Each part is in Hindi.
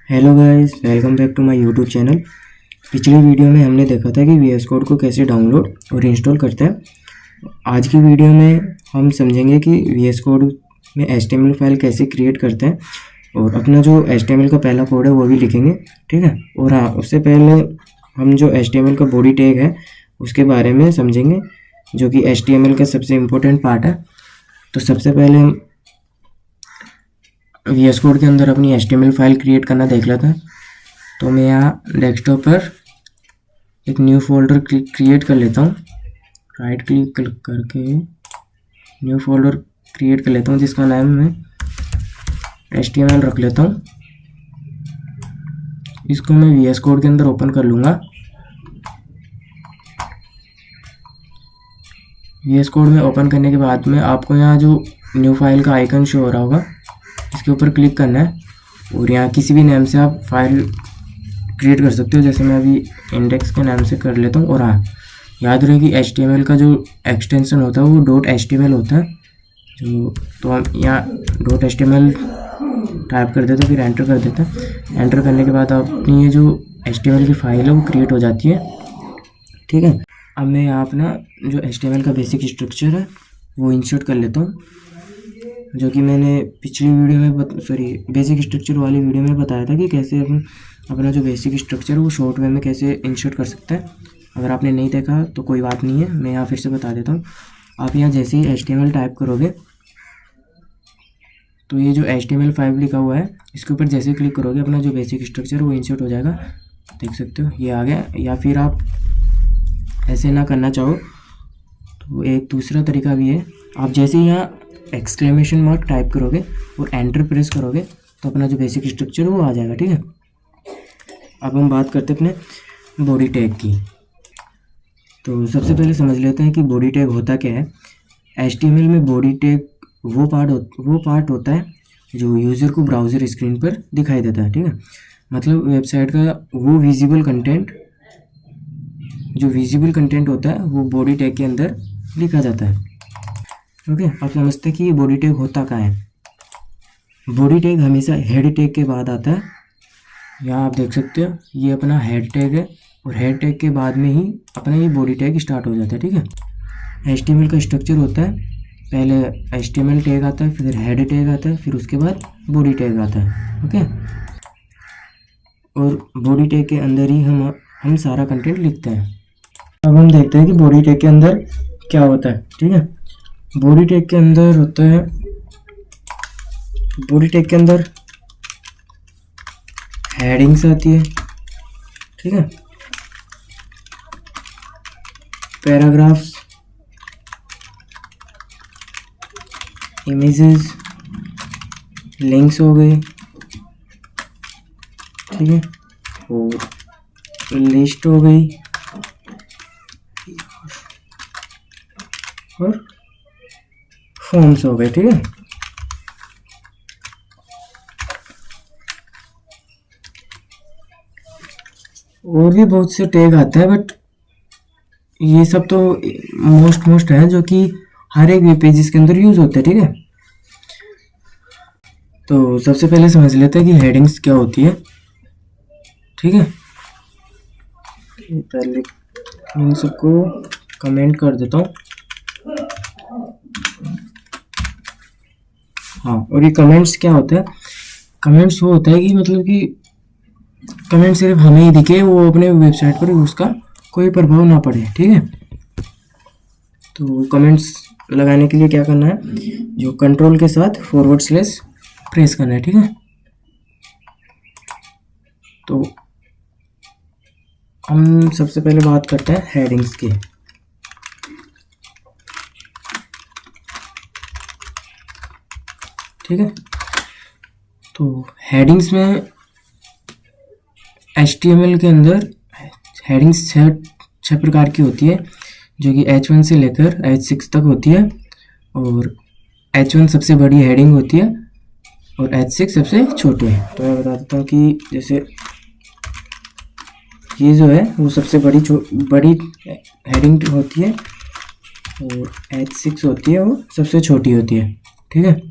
Hello guys, welcome back to my YouTube channel. पिछली वीडियो में हमने देखा था कि वीएस कोड को कैसे डाउनलोड और इंस्टॉल करते हैं। आज की वीडियो में हम समझेंगे कि वीएस कोड में एचटीएमएल फाइल कैसे क्रिएट करते हैं और अपना जो एचटीएमएल का पहला कोड है वो भी लिखेंगे, ठीक है। और हाँ, उससे पहले हम जो एचटीएमएल का बॉडी टैग है उसके बारे में समझेंगे, जो कि एचटीएमएल का सबसे इम्पोर्टेंट पार्ट है। तो सबसे पहले हम वीएस कोड के अंदर अपनी एचटीएमएल फाइल क्रिएट करना देख लेते हैं। तो मैं यहाँ डेस्कटॉप पर एक न्यू फोल्डर क्रिएट कर लेता हूँ। राइट क्लिक करके न्यू फोल्डर क्रिएट कर लेता हूँ, जिसका नाम मैं एचटीएमएल रख लेता हूँ। इसको मैं वीएस कोड के अंदर ओपन कर लूँगा। वीएस कोड में ओपन करने के बाद में आपको यहाँ जो न्यू फाइल का आइकन शो हो रहा होगा, इसके ऊपर क्लिक करना है और यहाँ किसी भी नेम से आप फाइल क्रिएट कर सकते हो। जैसे मैं अभी इंडेक्स के नाम से कर लेता हूँ। और हाँ, याद रहे कि HTML का जो एक्सटेंशन होता है वो .html होता है। तो हम यहाँ .html टाइप कर देते हैं, फिर एंटर कर देते हैं। एंटर करने के बाद अपनी ये जो HTML की फाइल है वो क्रिएट हो जाती है, ठीक है। अब मैं यहाँ अपना जो HTML का बेसिक स्ट्रक्चर है वो इंसर्ट कर लेता हूँ, जो कि मैंने पिछली वीडियो में बेसिक स्ट्रक्चर वाली वीडियो में बताया था कि कैसे अपन अपना जो बेसिक स्ट्रक्चर है वो शॉर्ट वे में कैसे इंसर्ट कर सकते हैं। अगर आपने नहीं देखा तो कोई बात नहीं है, मैं यहाँ फिर से बता देता हूँ। आप यहाँ जैसे ही HTML टाइप करोगे तो ये जो HTML5 लिखा हुआ है इसके ऊपर जैसे क्लिक करोगे अपना जो बेसिक स्ट्रक्चर वो इंसर्ट हो जाएगा। देख सकते हो ये आ गया। या फिर आप ऐसे ना करना चाहो तो एक दूसरा तरीका भी है। आप जैसे ही यहाँ एक्सक्लेमेशन मार्क टाइप करोगे और एंटर प्रेस करोगे तो अपना जो बेसिक स्ट्रक्चर वो आ जाएगा, ठीक है। अब हम बात करते हैं अपने बॉडी टैग की। तो सबसे पहले समझ लेते हैं कि बॉडी टैग होता क्या है। HTML में बॉडी टैग वो पार्ट होता है जो यूज़र को ब्राउज़र स्क्रीन पर दिखाई देता है, ठीक है। मतलब वेबसाइट का वो विजिबल कंटेंट होता है वो बॉडी टैग के अंदर लिखा जाता है, ओके। आप समझते हैं कि ये बॉडी टैग होता क्या है। बॉडी टैग हमेशा हेड टैग के बाद आता है। यहाँ आप देख सकते हो ये अपना हेड टैग है और हेड टैग के बाद में ही अपना ये बॉडी टैग स्टार्ट हो जाता है, ठीक है। HTML का स्ट्रक्चर होता है, पहले HTML टैग आता है, फिर हेड टैग आता है, फिर उसके बाद बॉडी टैग आता है, ओके। और बॉडी टैग के अंदर ही हम सारा कंटेंट लिखते हैं। अब हम देखते हैं कि बॉडी टैग के अंदर क्या होता है, ठीक है। बॉडी टैग के अंदर होता है, बॉडी टैग के अंदर हेडिंग्स आती है, ठीक है। पैराग्राफ्स, इमेजेस, लिंक्स हो गए, ठीक है। और लिस्ट हो गई और फॉर्म्स हो गए, ठीक है। और भी बहुत से टैग आते हैं, बट ये सब तो मोस्ट है जो कि हर एक वेब पेजेस के अंदर यूज होते हैं, ठीक है। तो सबसे पहले समझ लेते हैं कि हेडिंग्स क्या होती है, ठीक है। पहले इन सबको कमेंट कर देता हूँ। हाँ, और ये कमेंट्स क्या होता है। कमेंट्स वो होता है कि मतलब कि कमेंट सिर्फ हमें ही दिखे, वो अपने वेबसाइट पर उसका कोई प्रभाव ना पड़े, ठीक है। तो कमेंट्स लगाने के लिए क्या करना है, जो कंट्रोल के साथ / प्रेस करना है, ठीक है। तो हम सबसे पहले बात करते हैं हेडिंग्स की, ठीक है। तो हेडिंग्स में HTML के अंदर हेडिंग्स छह प्रकार की होती है, जो कि H1 से लेकर H6 तक होती है। और H1 सबसे बड़ी हेडिंग होती है और H6 सबसे छोटी है। तो मैं बता देता हूँ कि जैसे ये जो है वो सबसे बड़ी हेडिंग होती है और H6 होती है वो सबसे छोटी होती है, ठीक है।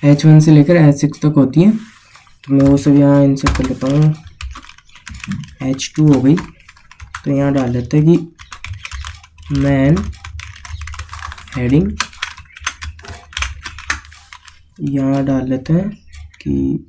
H1 से लेकर H6 तक होती है। तो मैं वो सब यहाँ इंसर्ट कर लेता हूँ। H2 हो गई, तो यहाँ डाल देते हैं कि मैन हेडिंग, यहाँ डाल लेते हैं कि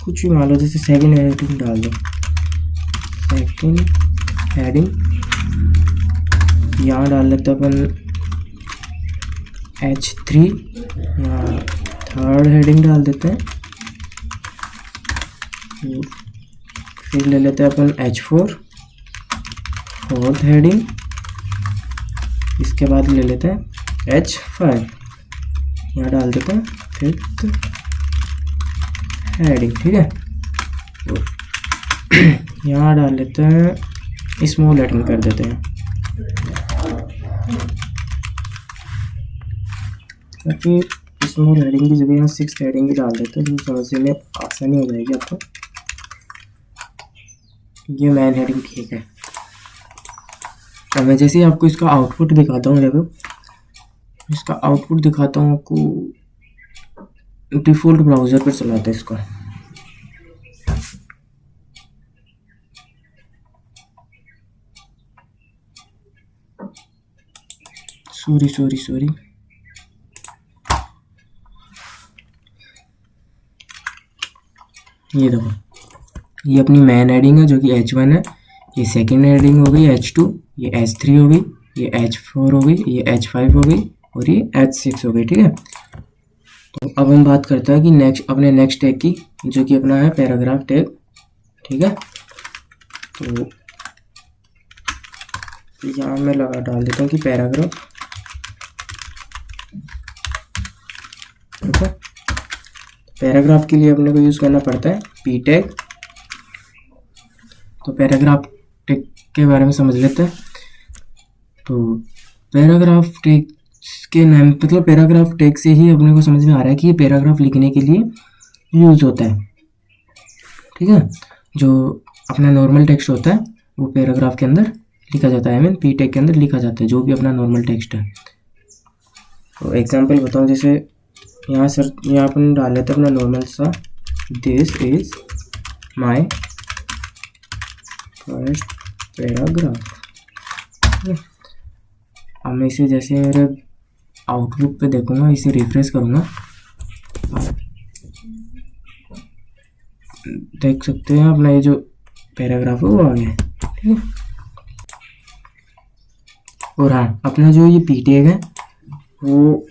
कुछ भी मान लो, जैसे सेकंड हेडिंग डाल दो, सेकंड हेडिंग। यहाँ डाल लेते हैं अपन H3, यहाँ थर्ड हेडिंग डाल देते हैं। फिर ले लेते हैं अपन H4, फोर्थ हेडिंग। इसके बाद ले लेते हैं H5, यहाँ डाल देते हैं फिफ्थ हेडिंग, ठीक है। यहाँ डाल लेते हैं स्मॉल हेडिंग कर देते हैं, फिर स्मॉल हेडिंग की जगह यहाँ सिक्स हेडिंग ही डाल देते हैं, जो समझने में आसानी हो जाएगी आपको। ये मैन हेडिंग ठीक है। अब मैं जैसे ही आपको इसका आउटपुट दिखाता हूँ, देखो इसका आउटपुट दिखाता हूँ आपको। डिफ़ॉल्ट ब्राउज़र पर चलाते हैं इसको। सॉरी ये देखो, ये अपनी मैन हेडिंग है जो कि H1 है। ये सेकंड हेडिंग हो गई H2, ये H3 हो गई, ये H4 हो गई, ये H5 हो गई और ये H6 हो गई, ठीक है। तो अब हम बात करते हैं कि अपने नेक्स्ट टैग की, जो कि अपना है पैराग्राफ टैग, ठीक है। तो यहाँ मैं डाल देता हूँ कि पैराग्राफ, ठीक है। पैराग्राफ के लिए अपने को यूज़ करना पड़ता है पी टैग। तो पैराग्राफ टैग के बारे में समझ लेते हैं। तो पैराग्राफ टैग के नाम, मतलब पैराग्राफ टैग से ही अपने को समझ में आ रहा है कि ये पैराग्राफ लिखने के लिए यूज़ होता है, ठीक है। जो अपना नॉर्मल टेक्स्ट होता है वो पैराग्राफ के अंदर लिखा जाता है, मीन पी टैग के अंदर लिखा जाता है, जो भी अपना नॉर्मल टेक्स्ट है। तो एग्जांपल बताऊँ, जैसे यहाँ अपन डाल लेते हैं अपना नॉर्मल सा, this is my first paragraph. अब मैं इसे जैसे मेरे आउटलुक पे देखूंगा, इसे रिफ्रेश करूंगा, देख सकते हैं अपना ये जो पैराग्राफ है वो आ गया, ठीक है। और हाँ, अपना जो ये पी टैग है वो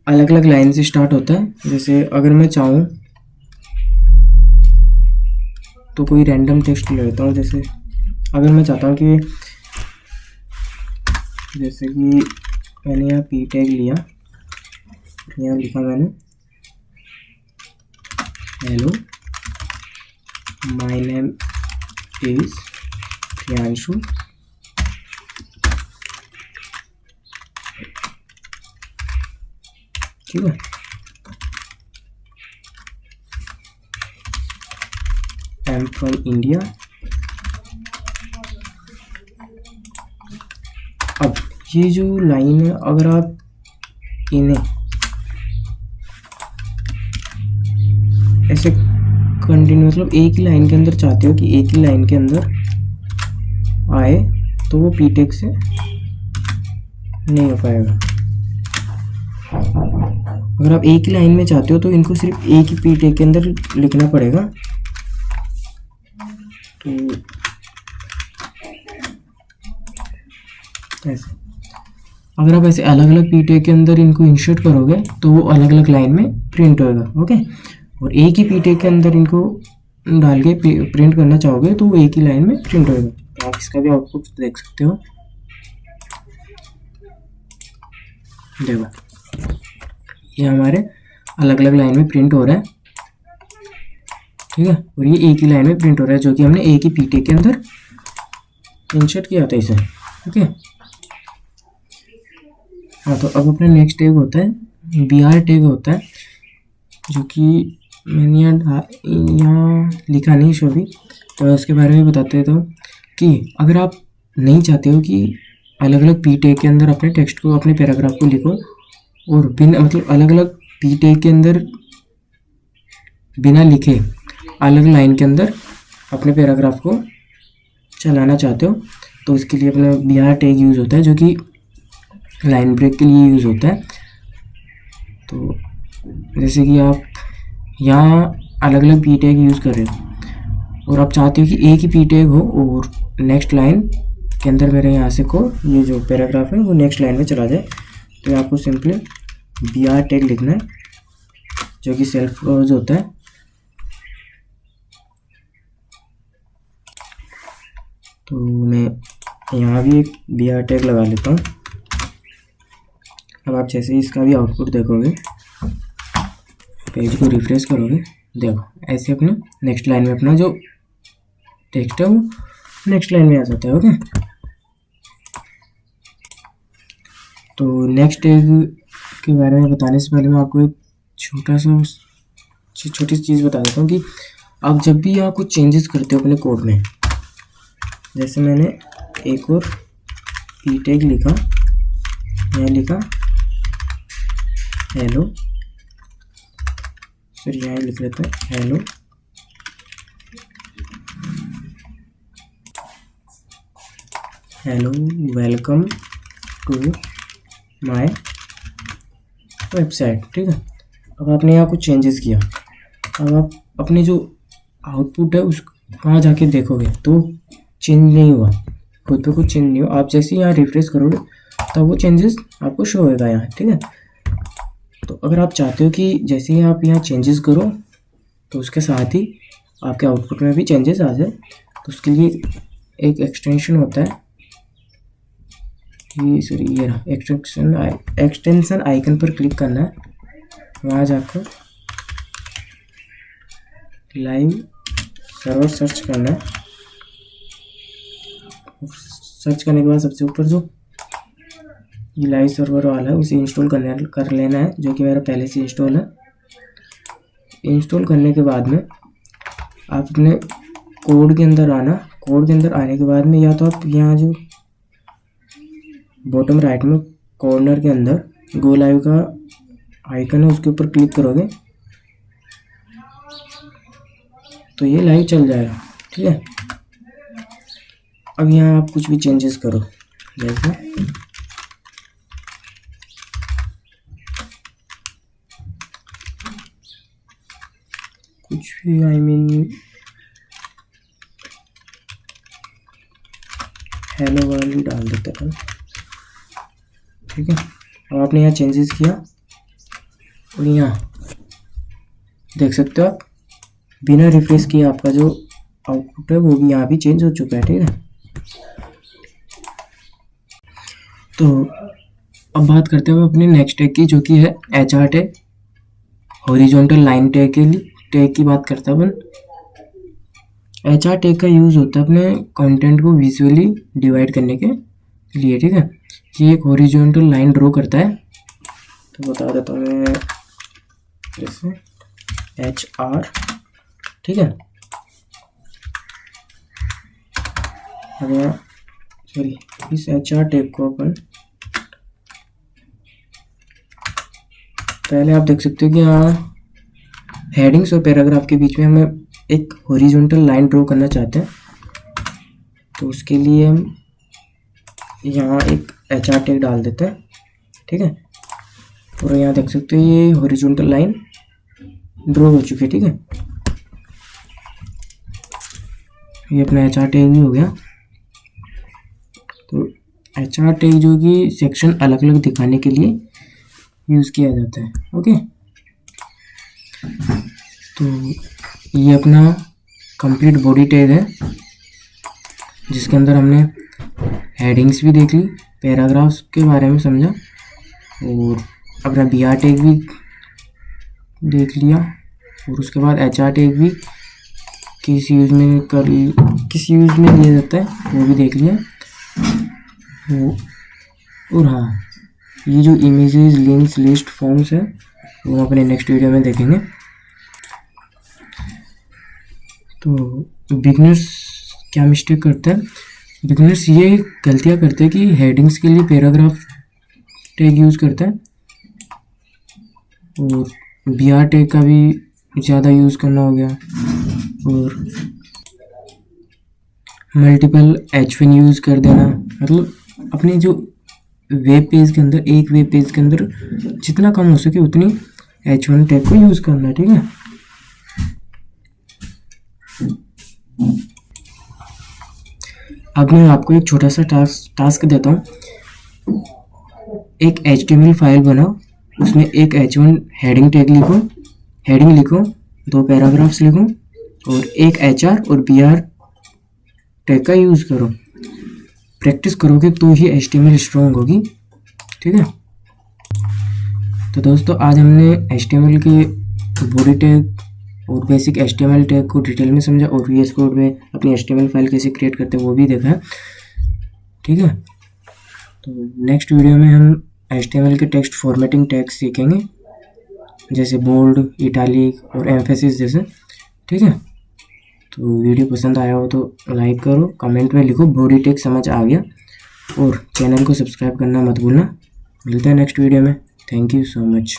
अलग अलग लाइन से स्टार्ट होता है। जैसे अगर मैं चाहूँ तो कोई रैंडम टेक्स्ट ले लेता हूँ। जैसे अगर मैं चाहता हूँ कि जैसे कि मैंने यहाँ पी टैग लिया, यहाँ लिखा मैंने hello my name is Priyanshu, ठीक है। I am from India. अब ये जो लाइन है, अगर आप इन्हें ऐसे कंटिन्यू, मतलब एक ही लाइन के अंदर चाहते हो कि एक ही लाइन के अंदर आए, तो वो पी टैग से नहीं हो पाएगा। अगर आप एक ही लाइन में चाहते हो तो इनको सिर्फ एक ही पी टैग के अंदर लिखना पड़ेगा। तो ऐसे अगर आप ऐसे अलग अलग पी टैग के अंदर इनको इंसर्ट करोगे तो वो अलग अलग लाइन में प्रिंट होएगा, ओके। और एक ही पी टैग के अंदर इनको डाल के प्रिंट करना चाहोगे तो वो एक ही लाइन में प्रिंट होएगा। तो आप इसका भी आउटपुट देख सकते हो, देखो ये हमारे अलग अलग लाइन में प्रिंट हो रहा है, ठीक है। और ये एक ही लाइन में प्रिंट हो रहा है, जो कि हमने एक ही पी टैग के अंदर इंसर्ट किया था इसे, ओके। हाँ, तो अब अपना नेक्स्ट टैग होता है BR टैग होता है, जो कि मैंने यहाँ लिखा नहीं सॉरी, तो उसके बारे में बताते तो कि अगर आप नहीं चाहते हो कि अलग अलग पी टैग के अंदर अपने टेक्स्ट को, अपने पैराग्राफ को लिखो, और बिना मतलब अलग अलग पी टैग के अंदर बिना लिखे अलग लाइन के अंदर अपने पैराग्राफ को चलाना चाहते हो तो उसके लिए अपना BR टैग यूज़ होता है, जो कि लाइन ब्रेक के लिए यूज़ होता है। तो जैसे कि आप यहाँ अलग अलग पी टैग यूज़ कर रहे हो और आप चाहते हो कि एक ही पी टैग हो और नेक्स्ट लाइन के अंदर मेरे यहाँ से को ये जो पैराग्राफ है वो नेक्स्ट लाइन में चला जाए, तो आपको सिंपली BR टैग लिखना है, जो कि सेल्फ क्लोज होता है। तो मैं यहाँ भी एक BR टैग लगा लेता हूँ। अब आप जैसे ही इसका भी आउटपुट देखोगे, पेज को रिफ्रेश करोगे, देखो ऐसे अपने नेक्स्ट लाइन में अपना जो टेक्स्ट है वो नेक्स्ट लाइन में आ जाता है। ओके, तो नेक्स्ट टैग के बारे में बताने से पहले मैं आपको एक छोटी सी चीज़ बता देता हूँ कि आप जब भी यहाँ कुछ चेंजेस करते हो अपने कोड में, जैसे मैंने एक और पी टैग लिखा, यहाँ लिखा हेलो, फिर यहाँ लिख लेते हैं hello, hello welcome to my website. ठीक है, अब आपने यहाँ कुछ चेंजेस किया, अब आप अपने जो आउटपुट है उस वहाँ जाके देखोगे तो चेंज नहीं हुआ, खुद पे कुछ चेंज नहीं हुआ। आप जैसे ही यहाँ रिफ्रेश करोगे तब वो चेंजेस आपको शो होएगा यहाँ। ठीक है, तो अगर आप चाहते हो कि जैसे ही आप यहाँ चेंजेस करो तो उसके साथ ही आपके आउटपुट में भी चेंजेस आ जाए, तो उसके लिए एक एक्सटेंशन होता है, ये रहा एक्सटेंशन आइकन पर क्लिक करना है, वहाँ जाकर लाइव सर्वर सर्च करना है। सर्च करने के बाद सबसे ऊपर जो ये लाइव सर्वर वाला है उसे इंस्टॉल कर लेना है, जो कि मेरा पहले से इंस्टॉल है। इंस्टॉल करने के बाद में आप अपने कोड के अंदर आना, कोड के अंदर आने के बाद में या तो आप यहाँ जो बॉटम राइट में कॉर्नर के अंदर गो लाइव का आइकन है उसके ऊपर क्लिक करोगे तो ये लाइव चल जाएगा। ठीक है, अब यहाँ आप कुछ भी चेंजेस करो, जैसे कुछ भी हेलो वाली डाल देते हैं। ठीक है, अब आपने यहाँ चेंजेस किया और यहाँ देख सकते हो आप बिना रिफ्रेश किए आपका जो आउटपुट है वो भी यहाँ भी चेंज हो चुका है। ठीक है, तो अब बात करते हैं हम अपने नेक्स्ट टैग की, जो कि है HR tag, horizontal line tag के लिए टैग की बात करते हैं अपन। HR टैग का यूज़ होता है अपने कंटेंट को विजुअली डिवाइड करने के लिए। ठीक है, ये एक हॉरिजॉन्टल लाइन ड्रॉ करता है, तो बता देता हूँ मैं जैसे HR। ठीक है, अब सॉरी इस HR टैग को अपन पहले आप देख सकते हो कि यहाँ हेडिंग्स और पैराग्राफ के बीच में हमें एक हॉरिजॉन्टल लाइन ड्रॉ करना चाहते हैं, तो उसके लिए हम यहाँ एक HR टैग डाल देते हैं। ठीक है, और यहाँ देख सकते हो ये हॉरिजॉन्टल लाइन ड्रॉ हो चुकी है। ठीक है, ये अपना HR टैग भी हो गया। तो HR टैग जो कि सेक्शन अलग अलग दिखाने के लिए यूज़ किया जाता है। ओके, तो ये अपना कंप्लीट बॉडी टैग है, जिसके अंदर हमने हेडिंग्स भी देख ली, पैराग्राफ्स के बारे में समझा और अपना BR टैग भी देख लिया, और उसके बाद HR टैग भी किस यूज़ में लिया जाता है वो भी देख लिया। और हाँ, ये जो इमेजेस, लिंक्स, लिस्ट, फॉर्म्स है वो हम अपने नेक्स्ट वीडियो में देखेंगे। तो बिगनर्स क्या मिस्टेक करते हैं, बिगनर्स ये गलतियाँ करते हैं कि हेडिंग्स के लिए पैराग्राफ टैग यूज़ करते हैं और BR टैग का भी ज़्यादा यूज़ करना हो गया। और मल्टीपल H1 यूज़ कर देना। मतलब अपने जो वेब पेज के अंदर, एक वेब पेज के अंदर जितना कम हो सके उतनी H1 टैग को यूज़ करना, ठीक है। अब मैं आपको एक छोटा सा टास्क देता हूँ। एक HTML फाइल बनाओ, उसमें एक H1 हेडिंग टैग लिखो, हेडिंग लिखो, 2 पैराग्राफ्स लिखो और एक HR और BR टैग का यूज़ करो। प्रैक्टिस करोगे तो ही HTML स्ट्रॉन्ग होगी, ठीक है। तो दोस्तों आज हमने HTML के बॉडी टैग और बेसिक HTML टैग को डिटेल में समझा और VS कोड में अपनी HTML फाइल कैसे क्रिएट करते हैं वो भी देखा है, ठीक है। तो नेक्स्ट वीडियो में हम HTML के टेक्स्ट फॉर्मेटिंग टैग सीखेंगे, जैसे बोल्ड, इटैलिक और एम्फेसिस जैसे, ठीक है। तो वीडियो पसंद आया हो तो लाइक करो, कमेंट में लिखो बॉडी टैग समझ आ गया और चैनल को सब्सक्राइब करना मत भूलना। मिलते हैं नेक्स्ट वीडियो में। Thank you so much.